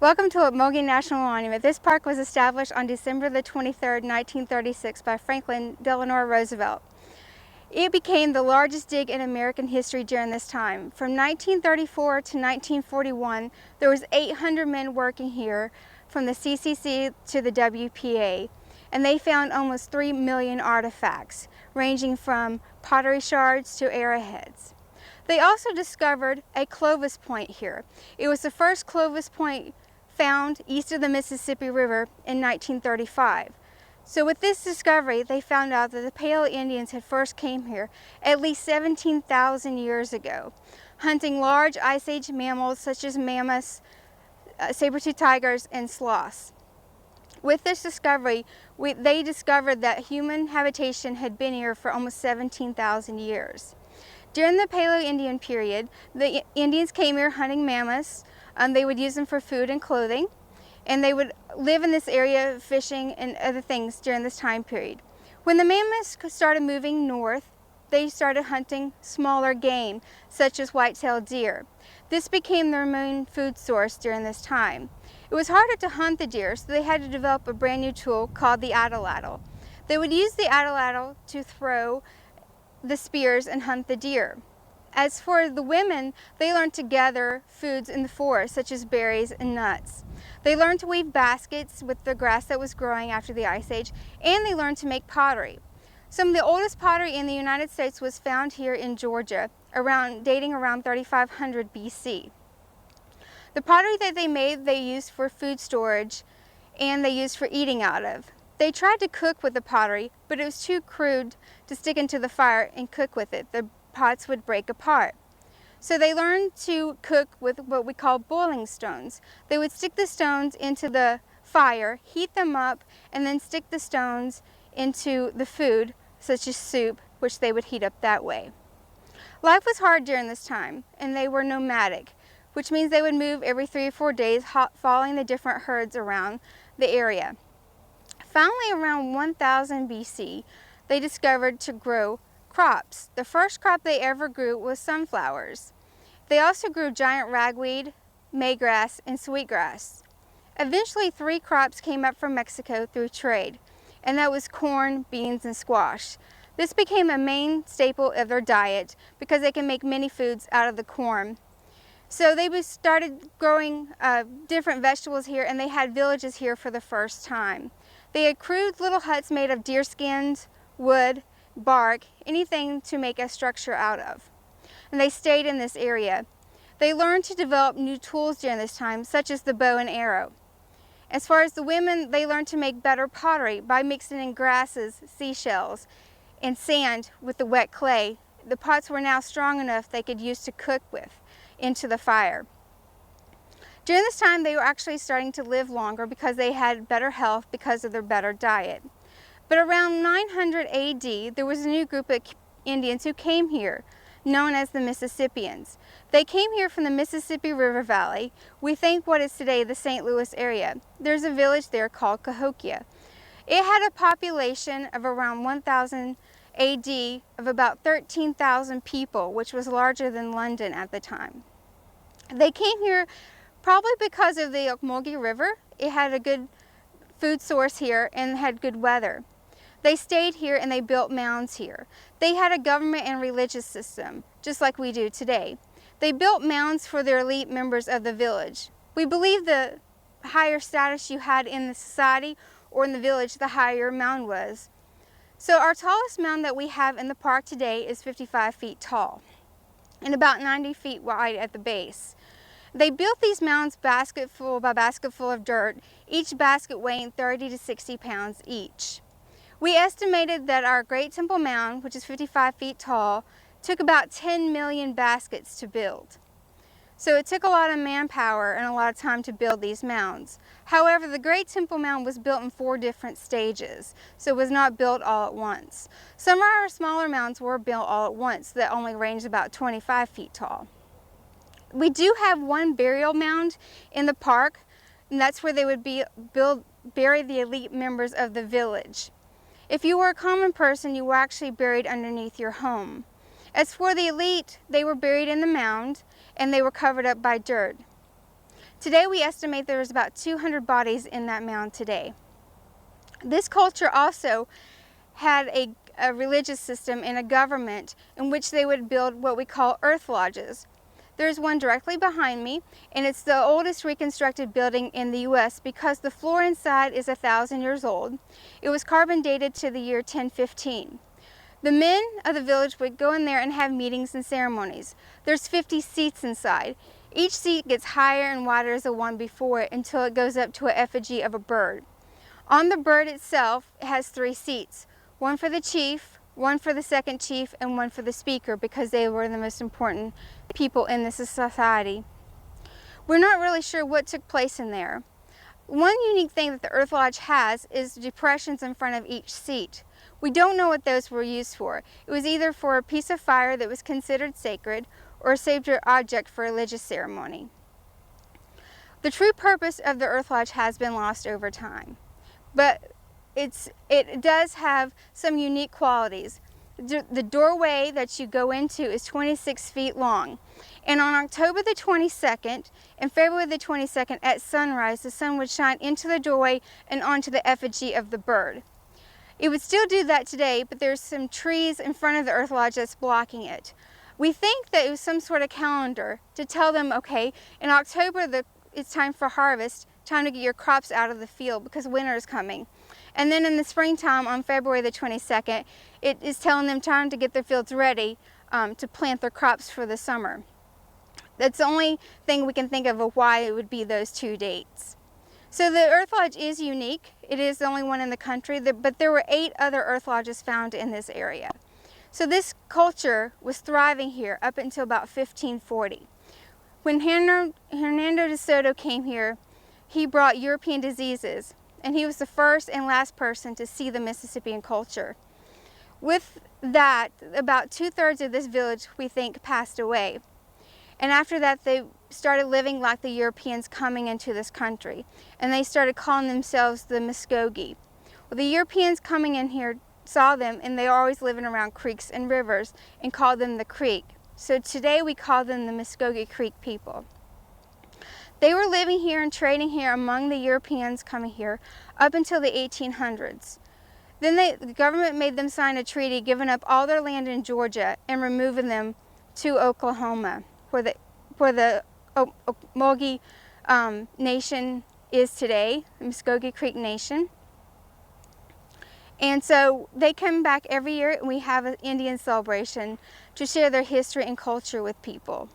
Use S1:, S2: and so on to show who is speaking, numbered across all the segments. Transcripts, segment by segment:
S1: Welcome to Ocmulgee National Monument. This park was established on December the 23rd, 1936 by Franklin Delano Roosevelt. It became the largest dig in American history during this time. From 1934 to 1941, there was 800 men working here from the CCC to the WPA, and they found almost 3 million artifacts, ranging from pottery shards to arrowheads. They also discovered a Clovis Point here. It was the first Clovis Point found east of the Mississippi River in 1935. So with this discovery, they found out that the Paleo Indians had first came here at least 17,000 years ago, hunting large Ice Age mammals such as mammoths, saber-toothed tigers, and sloths. With this discovery, they discovered that human habitation had been here for almost 17,000 years. During the Paleo Indian period, the Indians came here hunting mammoths. They would use them for food and clothing, and they would live in this area fishing and other things during this time period. When the mammoths started moving north, they started hunting smaller game, such as white-tailed deer. This became their main food source during this time. It was harder to hunt the deer, so they had to develop a brand new tool called the Atlatl. They would use the Atlatl to throw the spears and hunt the deer. As for the women, they learned to gather foods in the forest, such as berries and nuts. They learned to weave baskets with the grass that was growing after the Ice Age, and they learned to make pottery. Some of the oldest pottery in the United States was found here in Georgia, dating around 3500 BC. The pottery that they made, they used for food storage, and they used for eating out of. They tried to cook with the pottery, but it was too crude to stick into the fire and cook with it. The pots would break apart. So they learned to cook with what we call boiling stones. They would stick the stones into the fire, heat them up, and then stick the stones into the food, such as soup, which they would heat up that way. Life was hard during this time, and they were nomadic, which means they would move every 3 or 4 days, following the different herds around the area. Finally, around 1000 BC, they discovered to grow crops. The first crop they ever grew was sunflowers. They also grew giant ragweed, maygrass, and sweetgrass. Eventually, 3 crops came up from Mexico through trade, and that was corn, beans, and squash. This became a main staple of their diet because they can make many foods out of the corn. So they started growing different vegetables here, and they had villages here for the first time. They had crude little huts made of deer skins, wood, bark, anything to make a structure out of. And they stayed in this area. They learned to develop new tools during this time, such as the bow and arrow. As far as the women, they learned to make better pottery by mixing in grasses, seashells, and sand with the wet clay. The pots were now strong enough they could use to cook with into the fire. During this time, they were actually starting to live longer because they had better health because of their better diet. But around 900 AD, there was a new group of Indians who came here, known as the Mississippians. They came here from the Mississippi River Valley. We think what is today the St. Louis area. There's a village there called Cahokia. It had a population of around 1000 AD of about 13,000 people, which was larger than London at the time. They came here probably because of the Ocmulgee River. It had a good food source here and had good weather. They stayed here and they built mounds here. They had a government and religious system, just like we do today. They built mounds for their elite members of the village. We believe the higher status you had in the society or in the village, the higher your mound was. So our tallest mound that we have in the park today is 55 feet tall and about 90 feet wide at the base. They built these mounds basketful by basketful of dirt, each basket weighing 30 to 60 pounds each. We estimated that our Great Temple Mound, which is 55 feet tall, took about 10 million baskets to build. So it took a lot of manpower and a lot of time to build these mounds. However, the Great Temple Mound was built in 4 different stages, so it was not built all at once. Some of our smaller mounds were built all at once that only ranged about 25 feet tall. We do have one burial mound in the park, and that's where they would bury the elite members of the village. If you were a common person, you were actually buried underneath your home. As for the elite, they were buried in the mound, and they were covered up by dirt. Today we estimate there's about 200 bodies in that mound today. This culture also had a religious system and a government in which they would build what we call earth lodges. There's one directly behind me, and it's the oldest reconstructed building in the U.S. because the floor inside is 1,000 years old. It was carbon dated to the year 1015. The men of the village would go in there and have meetings and ceremonies. There's 50 seats inside. Each seat gets higher and wider as the one before it until it goes up to an effigy of a bird. On the bird itself, it has 3 seats, one for the chief, one for the second chief, and one for the speaker, because they were the most important people in this society. We're not really sure what took place in there. One unique thing that the Earth Lodge has is depressions in front of each seat. We don't know what those were used for. It was either for a piece of fire that was considered sacred or a sacred object for religious ceremony. The true purpose of the Earth Lodge has been lost over time, but it does have some unique qualities. The doorway that you go into is 26 feet long, and on October the 22nd and February the 22nd at sunrise, the sun would shine into the doorway and onto the effigy of the bird. It would still do that today, but there's some trees in front of the Earth Lodge that's blocking it. We think that it was some sort of calendar to tell them, okay, in October it's time for harvest, time to get your crops out of the field because winter is coming. And then in the springtime, on February the 22nd, it is telling them time to get their fields ready to plant their crops for the summer. That's the only thing we can think of why it would be those 2 dates. So the Earth Lodge is unique. It is the only one in the country, but there were 8 other Earth Lodges found in this area. So this culture was thriving here up until about 1540. When Hernando de Soto came here, he brought European diseases, and he was the first and last person to see the Mississippian culture. With that, about 2/3 of this village, we think, passed away. And after that, they started living like the Europeans coming into this country, and they started calling themselves the Muskogee. Well, the Europeans coming in here saw them, and they were always living around creeks and rivers, and called them the Creek. So today we call them the Muskogee Creek people. They were living here and trading here among the Europeans coming here up until the 1800s. Then the government made them sign a treaty giving up all their land in Georgia and removing them to Oklahoma, where the Ocmulgee Nation is today, the Muskogee Creek Nation. And so they come back every year, and we have an Indian celebration to share their history and culture with people.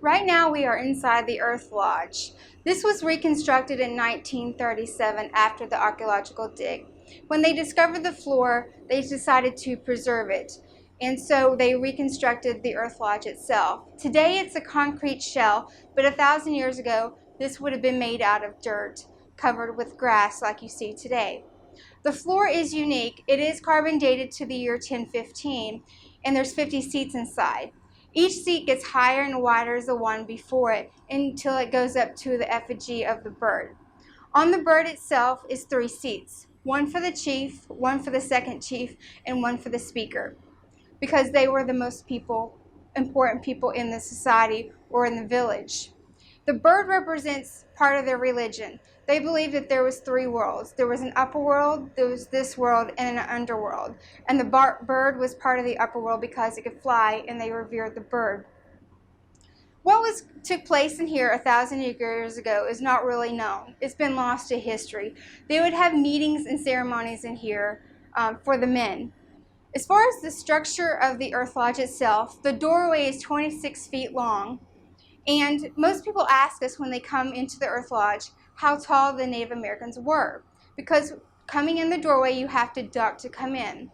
S1: Right now we are inside the Earth Lodge. This was reconstructed in 1937 after the archaeological dig. When they discovered the floor, they decided to preserve it, and so they reconstructed the Earth Lodge itself. Today it's a concrete shell, but 1,000 years ago this would have been made out of dirt, covered with grass like you see today. The floor is unique. It is carbon dated to the year 1015, and there's 50 seats inside. Each seat gets higher and wider as the one before it until it goes up to the effigy of the bird. On the bird itself is 3 seats, one for the chief, one for the second chief, and one for the speaker, because they were the most important people in the society or in the village. The bird represents part of their religion. They believed that there was 3 worlds. There was an upper world, there was this world, and an underworld. And the bird was part of the upper world because it could fly, and they revered the bird. What took place in here 1,000 years ago is not really known. It's been lost to history. They would have meetings and ceremonies in here for the men. As far as the structure of the Earth Lodge itself, the doorway is 26 feet long. And most people ask us when they come into the Earth Lodge how tall the Native Americans were, because coming in the doorway you have to duck to come in.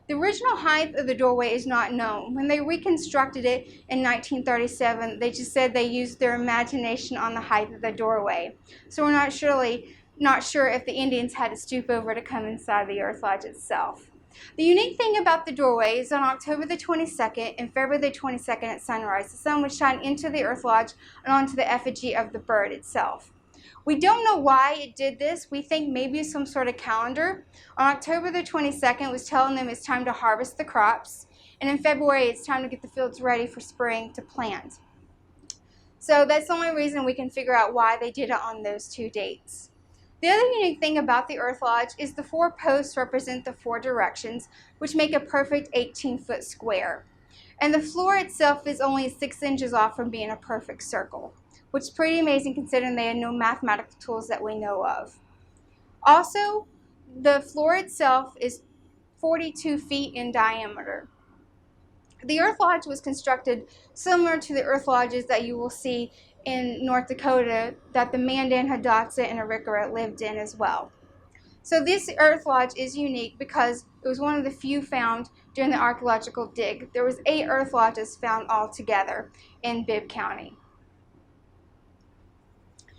S1: The original height of the doorway is not known. When they reconstructed it in 1937, they just said they used their imagination on the height of the doorway. So we're not sure if the Indians had to stoop over to come inside the Earth Lodge itself. The unique thing about the doorway is on October the 22nd and February the 22nd at sunrise, the sun would shine into the Earth Lodge and onto the effigy of the bird itself. We don't know why it did this. We think maybe it's some sort of calendar. On October the 22nd, it was telling them it's time to harvest the crops, and in February it's time to get the fields ready for spring to plant. So that's the only reason we can figure out why they did it on those 2 dates. The other unique thing about the Earth Lodge is the 4 posts represent the 4 directions, which make a perfect 18-foot square. And the floor itself is only 6 inches off from being a perfect circle, which is pretty amazing considering they had no mathematical tools that we know of. Also, the floor itself is 42 feet in diameter. The Earth Lodge was constructed similar to the Earth Lodges that you will see in North Dakota that the Mandan, Hidatsa, and Arikara lived in as well. So this Earth Lodge is unique because it was one of the few found during the archaeological dig. There was 8 Earth Lodges found altogether in Bibb County.